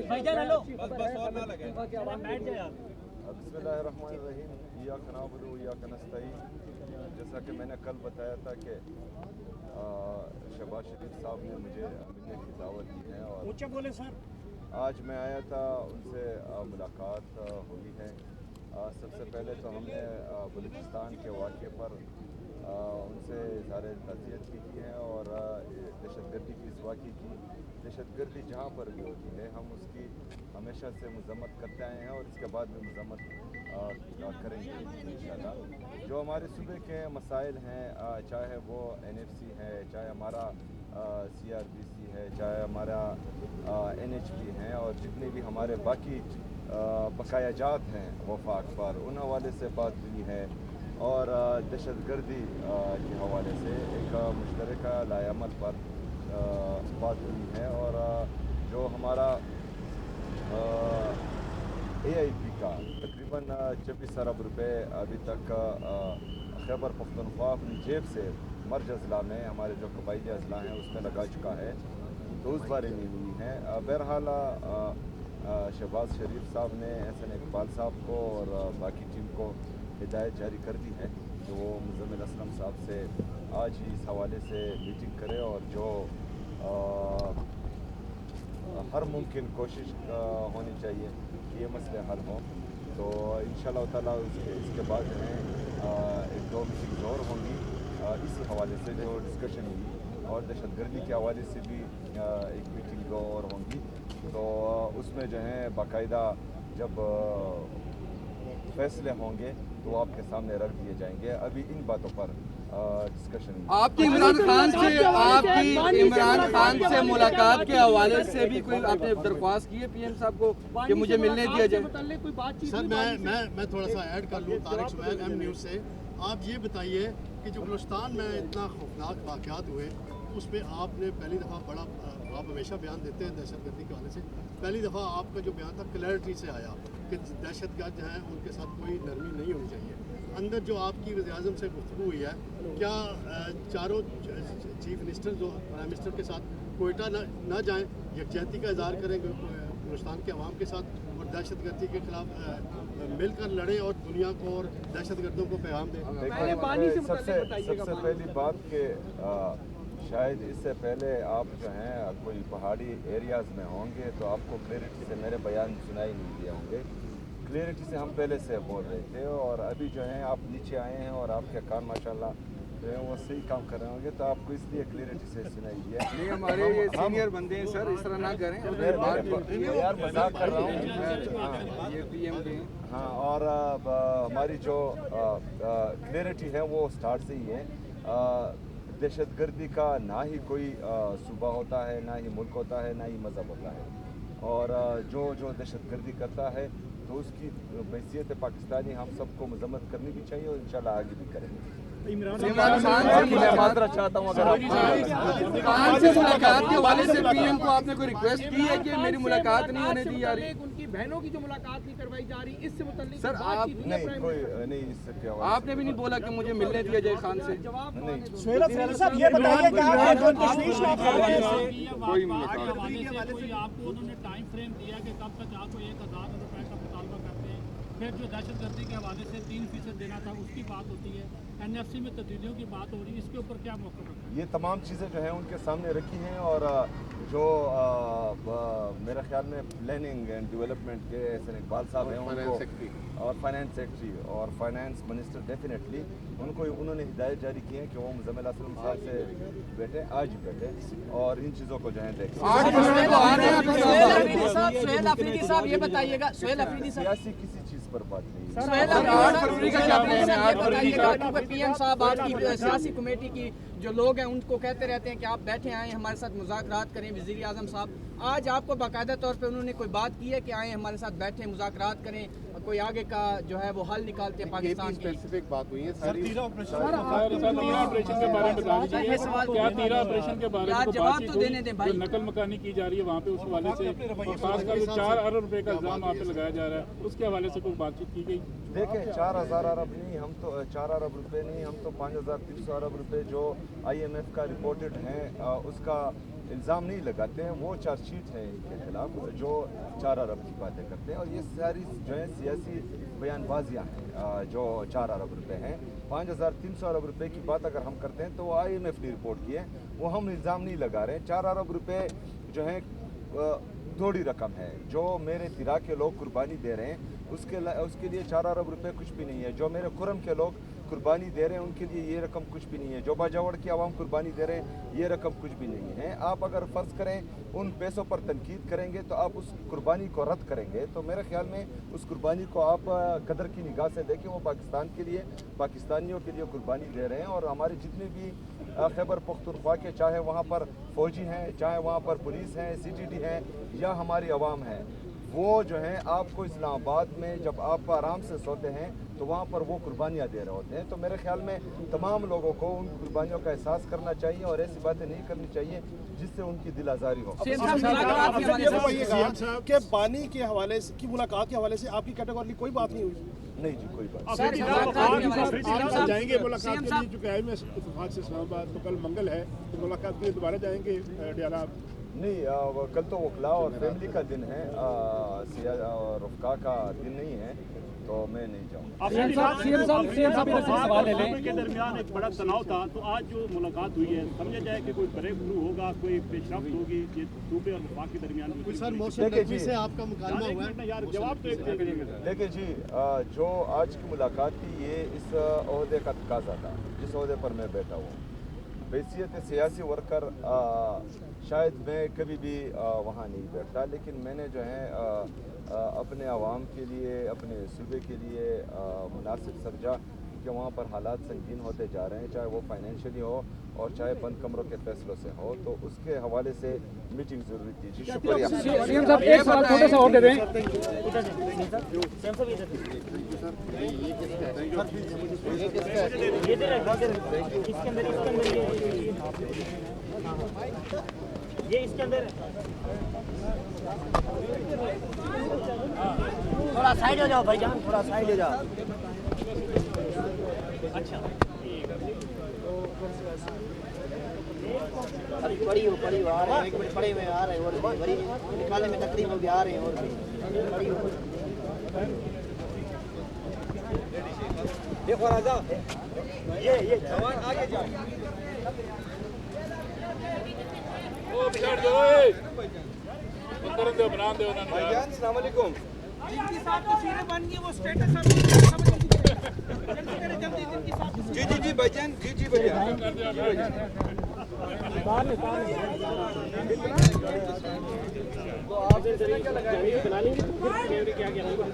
बिस्मिल्लाहिर्रहमानिर्रहीम। इय्याक नअबुदु व इय्याक नस्तईन। जैसा कि मैंने कल बताया था कि शहबाज शरीफ साहब ने मुझे मिलने की दावत दी है और आज मैं आया था, उनसे मुलाकात हुई है। सबसे पहले तो हमने बलूचिस्तान के वाक़े पर उनसे इज़हार ताज़ियत की है और दहशतगर्दी की इस वाक़े की, दहशतगर्दी जहाँ पर भी होती है हम उसकी हमेशा से मज़म्मत करते आए हैं और इसके बाद भी मज़म्मत करेंगे इंशाअल्लाह। जो हमारे सूबे के मसाइल हैं, चाहे वो NFC है, चाहे हमारा CRBC है, चाहे हमारा NHP है और जितने भी हमारे बाकी बकायाजात हैं वफाक पर, उन हवाले से बात हुई है और दहशतगर्दी के हवाले से एक मुश्तरका लाएअमल पर बात हुई है और जो हमारा AIP का तकरीबन 26 अरब रुपए अभी तक खैबर पख्तूनख्वा अपनी जेब से मर्ज अजला में, हमारे जो कबायली अजला हैं उसमें लगा चुका है, तो उस बारे में हुई है। बहरहाल शहबाज शरीफ साहब ने SN इकबाल साहब को और बाकी टीम को हिदायत जारी कर दी है कि वो मुज़म्मिल असलम साहब से आज ही इस हवाले से मीटिंग करे और जो हर मुमकिन कोशिश होनी चाहिए कि ये मसले हल हों। तो इंशाअल्लाह ताला इसके बाद जो है 1-2 मीटिंग्स और होंगी इसी हवाले से जो डिस्कशन हुई और दहशतगर्दी के हवाले से भी एक मीटिंग और होंगी। तो उसमें जो है बाकायदा जब फैसले होंगे तो आपके सामने रख दिए जाएंगे। अभी इन बातों पर डिस्कशन। आपकी इमरान खान से मुलाकात के हवाले से भी कोई आपने दरख्वास्त की है PM साहब को कि मुझे मिलने दिया जाए? सर मैं थोड़ा सा ऐड कर लूँ तारिक सुहैल M न्यूज़ से। आप ये बताइए कि जो बलूचिस्तान में इतना खौफनाक वाक़यात हुए उस पर आपने पहली दफ़ा बड़ा, आप हमेशा बयान देते हैं दहशतगर्दी के हवाले से, पहली दफ़ा आपका जो बयान था क्लैरिटी से आया कि दहशतगर्द हैं उनके साथ कोई नरमी नहीं होनी चाहिए। अंदर जो आपकी वज़ीर-ए-आज़म से गुफ्तगू हुई है, क्या चारों चीफ मिनिस्टर जो प्राइम मिनिस्टर के साथ कोयटा ना जाएँ, यकजहती का इज़हार करें बलूचिस्तान के अवाम के साथ और दहशतगर्दी के खिलाफ मिलकर लड़ें और दुनिया को और दहशतगर्दों को पैगाम दें? सबसे पहली बात कि शायद इससे पहले आप जो हैं कोई पहाड़ी एरियाज़ में होंगे तो आपको क्लैरिटी से मेरे बयान सुनाई नहीं दिए होंगे। क्लैरिटी से हम पहले से बोल रहे थे और अभी जो हैं आप नीचे आए हैं और आपके कान माशाल्लाह जो है वो सही काम कर रहे होंगे, तो आपको इसलिए क्लैरिटी से सुनाई दिया। नहीं, हमारे ये सीनियर बंदे हैं सर, इस तरह ना करें यार, मजाक कर रहा हूँ। ये PM के हाँ, और हमारी जो क्लैरिटी है वो स्टार्ट से ही है। दहशतगर्दी का ना ही कोई सूबा होता है, ना ही मुल्क होता है, ना ही मज़हब होता है और जो दहशतगर्दी करता है तो उसकी हैसियत पाकिस्तानी हम सबको मजम्मत करनी भी चाहिए और इंशाल्लाह आगे भी करेंगे। इमरान खान से माजरत चाहता हूँ, अगर खान से मुलाकात के हवाले से PM को आपने कोई रिक्वेस्ट की है कि मेरी मुलाकात नहीं होने दी जा रही? उनकी बहनों की जो मुलाकात नहीं करवाई जा रही, इससे मुताल्लिक सर आप नहीं इससे क्या आपने भी नहीं बोला कि मुझे मिलने दिया जाए खान से? सुहेल अफरीदी साहब ये बताइए कि कोई मुलाकात आपको उन्होंने टाइम फ्रेम दिया कि कब तक आपको 1000 रुपए का मुतालबा करते हैं, फिर जो दहशतगर्दी के हवाले से 3% देना था उसकी बात होती है, NFC में तब्दीलियों की बात हो रही है, इसके ऊपर क्या मौका रखा है? ये तमाम चीज़ें जो हैं उनके सामने रखी हैं और जो मेरे ख्याल में प्लानिंग एंड डेवलपमेंट के SN इकबाल साहब हैं उनको और फाइनेंस सेक्रेटरी और फाइनेंस मिनिस्टर डेफिनेटली उन्होंने हिदायत जारी की है कि वो मुज़म्मिल असलम साहब से बैठे, आज ही बैठे और इन चीज़ों को जो है देखें। सुहेल अफरीदी साहब ये बताइएगा, सुहेल अफरीदी साहब सियासी किसी चीज़ पर बात नहीं है। सुहेल अफरीदी का क्या प्लान है, ये बताइएगा क्योंकि PM साहब आपकी सियासी कमेटी की जो लोग हैं उनको कहते रहते हैं कि आप बैठे आए हमारे साथ मुज़ाकरात करें। वज़ीर-ए-आज़म साहब आज आपको बाकायदा तौर पे उन्होंने कोई बात की है कि आए हमारे साथ बैठे मुज़ाकरात करें, कोई आगे का जो है वो हल निकालते हैं पाकिस्तान की? स्पेसिफिक बात हुई है सारी तीरा ऑपरेशन के बारे में बता दीजिए, क्या तीरा ऑपरेशन के बारे में जवाब तो देने दें भाई। नकल मकानी की जा रही है वहाँ पे, उस हवाले से खासकर 4 अरब रुपए का इल्जाम आप पे लगाया जा रहा है, उसके हवाले से कोई बातचीत की गई? देखें 4000 अरब नहीं, हम तो 4 अरब रुपए नहीं, हम तो 5300 अरब रुपए जो IMF का रिपोर्टेड हैं उसका इल्ज़ाम नहीं लगाते हैं, वो चार्जशीट है इनके खिलाफ जो 4 अरब की बातें करते हैं। और ये सारी जो है सियासी बयानबाजियाँ हैं जो 4 अरब रुपए हैं। 5300 अरब रुपए की बात अगर हम करते हैं तो वो IMF ने रिपोर्ट की है, वो हम इल्ज़ाम नहीं लगा रहे हैं। 4 अरब रुपए जो है थोड़ी रकम है, जो मेरे तिरा के लोग कुर्बानी दे रहे हैं उसके लिए 4 अरब रुपए कुछ भी नहीं है। जो मेरे खुरम के लोग कुर्बानी दे रहे हैं उनके लिए ये रकम कुछ भी नहीं है। जो बाजावड़ की आवाम कुर्बानी दे रहे हैं ये रकम कुछ भी नहीं है। आप अगर फ़र्ज़ करें उन पैसों पर तनकीद करेंगे तो आप उस कुर्बानी को रद्द करेंगे, तो मेरे ख्याल में उस कुर्बानी को आप कदर की निगाह से देखें। वो पाकिस्तान के लिए, पाकिस्तानियों के लिए कुर्बानी दे रहे हैं। और हमारे जितने भी खैबर पख्तूनख्वा के, चाहे वहाँ पर फ़ौजी हैं, चाहे वहाँ पर पुलिस हैं, CGD हैं या हमारी आवाम है, वो जो हैं आपको इस्लामाबाद में जब आप आराम से सोते हैं तो वहाँ पर वो कुर्बानियाँ दे रहे होते हैं। तो मेरे ख्याल में तमाम लोगों को उन कुर्बानियों का एहसास करना चाहिए और ऐसी बातें नहीं करनी चाहिए जिससे उनकी दिल आज़ारी हो। कि पानी के हवाले से की मुलाकात के हवाले से आपकी कैटेगरी कोई बात नहीं हुई? नहीं जी, कोई बात सर, आप जाएंगे मुलाकात के लिए, चूँकि में इत्तेफाक से इस्लामाबाद तो कल मंगल है, तो मुलाकात के लिए दोबारा जाएंगे डियाला? नहीं, कल तो वकला और फैमिली का दिन है, रफ़का का दिन नहीं है, तो मैं नहीं जाऊँगा। के दरमियान एक बड़ा तनाव था, तो आज जो मुलाकात हुई है समझा जाए कि कोई ब्रेक थ्रू होगा, कोई पेशरफ्त होगी ये सूबे और वफाक के दरमियान? सर मौसम नकवी से आपका मुकालमा हुआ है यार, जवाब तो एक देखिए जी, जो आज की मुलाकात थी ये इस ओहदे का तकाजा था जिस ओहदे पर मैं बैठा हूँ। हैसियत सियासी वर्कर शायद मैं कभी भी वहाँ नहीं बैठता, लेकिन मैंने जो है अपने आवाम के लिए, अपने सूबे के लिए मुनासिब समझा कि वहाँ पर हालात संगीन होते जा रहे हैं, चाहे वो फाइनेंशियली हो और चाहे बंद कमरों के फैसलों से हो, तो उसके हवाले से मीटिंग ज़रूरी थी। जी शुक्रिया। सीएम साहब एक सवाल छोटा सा और दे दें। ये इसके अंदर थोड़ा साइड हो जाओ भाईजान, थोड़ा साइड हो जाओ। अच्छा अभी पड़ी हो आ रहे हैं, एक मिनट पड़े हुए आ रहे हैं और बड़ी निकालने में तकलीफ हो आ रहे हैं और भी पड़ी हो। देखो राजा, ये जवान आगे जाओ। ओ बिछाड़ दो, ए अंदर दे बना दे उन्होंने। भाईजान अस्सलाम वालेकुम। जिनकी साथ तस्वीरें बन गई वो स्टेटस समझ लीजिए। जल्दी करें, जल्दी जिनकी साथ जी भाईजान, जी भाईजान। तो आप क्या लगाएंगे? बना लेंगे क्या